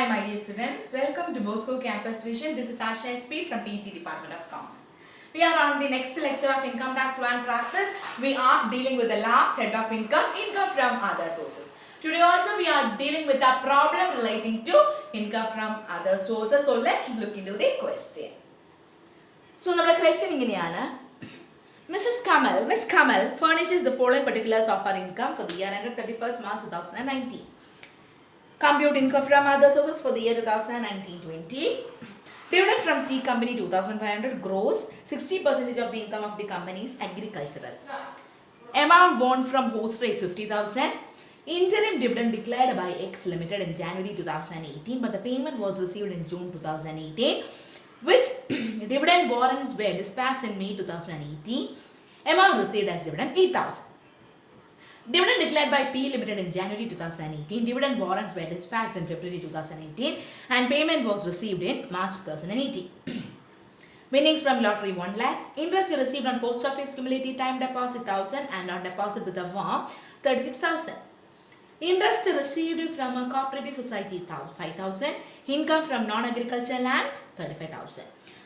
Hi my dear students, welcome to Bosco Campus Vision. This is Asha SP from PG Department of Commerce. We are on the next lecture of Income Tax 1 practice. We are dealing with the last head of income from other sources. Today also we are dealing with a problem relating to income from other sources. So let's look into the question. So our question is Miss Kamal furnishes the following particulars of her income for the year ended 31st March 2019. Compute income from other sources for the year 2019-20. Dividend from tea company 2,500 gross. 60% of the income of the company is agricultural. Amount won from host rates 50,000. Interim dividend declared by X Limited in January 2018, but the payment was received in June 2018. Which dividend warrants were dispatched in May 2018. Amount received as dividend 8,000. Dividend declared by P Limited in January 2018. Dividend warrants were dispatched in February 2018 and payment was received in March 2018. Winnings from lottery 1 lakh. Interest received on post office cumulative time deposit 1,000 and on deposit with the firm 36,000. Interest received from a cooperative society 5,000. Income from non-agricultural land 35,000.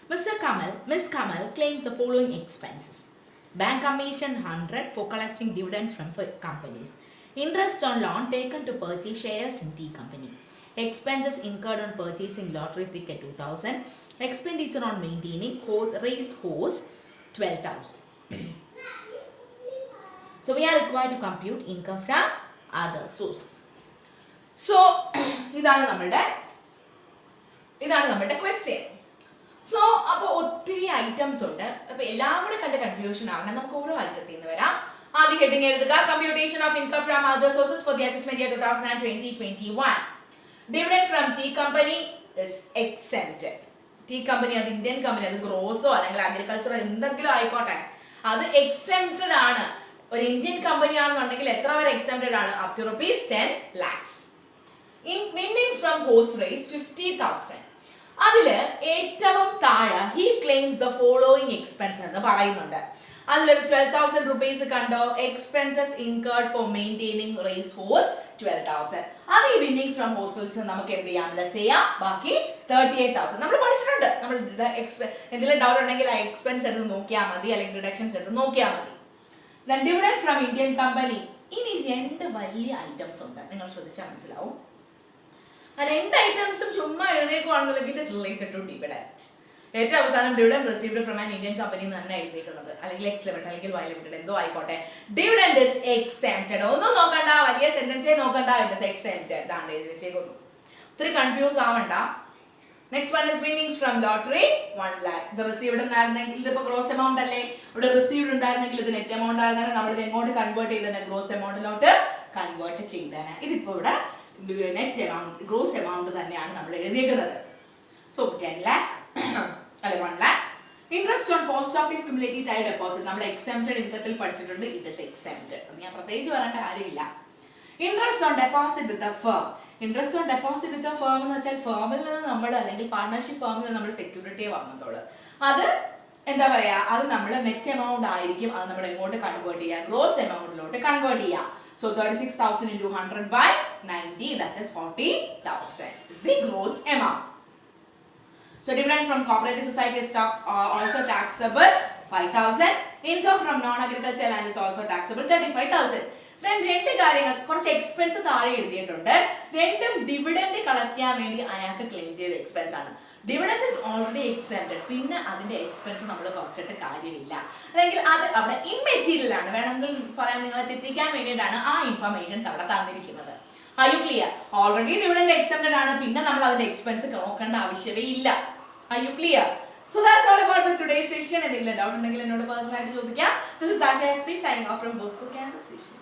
Miss Kamal claims the following expenses. Bank commission 100 for collecting dividends from companies. Interest on loan taken to purchase shares in tea company. Expenses incurred on purchasing lottery ticket 2,000. Expenditure on maintaining race horse 12,000. So we are required to compute income from other sources. So this is our question. So, there are items. So, confusion. The heading is computation of income from other sources for the assessment year 2020-21. Dividend from tea company is exempted. Tea company is Indian company, is gross or agricultural. That is exempted. Indian company is exempted up to rupees 10 lakhs. In winnings from horse race 50,000. He claims the following expense. 12,000 rupees expenses incurred for maintaining race horse 12,000. That winnings from horse race 38,000. 38,000. Expense deductions. Then dividend from Indian company. These two items. And items it is related to dividend. Dividend received from an Indian company. Dividend is exempted. No sentence it is exempted. Three confused. Next one is winnings from lottery 1 lakh. The received gross amount received net amount convert gross amount convert net amount, gross amount so 10 lakh 1 lakh. Interest on post office cumulative time deposit exempted it is exempted. Interest on deposit with a firm. Interest on deposit with a firm is a firm partnership firm security. That is net amount convert gross amount convert. So 36,000 into 100 by 90, that is 40,000. This is the gross amount. So dividend from cooperative society stock also taxable 5,000. Income from non-agricultural land is also taxable 35,000. Then expense dividend claim expense. Dividend is already exempted. Pinna adinte expense nammal korchittu karyamilla. Allengil adu immaterial aanu. Venangal parayan ningale thittikkan vendiyana information avada thannirikkunnathu. Are you clear? Already dividend exempted aanu. Pinna nammal adinte expense nokkanda avashyame illa. Are you clear? So that's all about today's session. Endengil doubt undengil ennodu personally chodikka. This is Asha SP signing off from Bosco Campus Vision.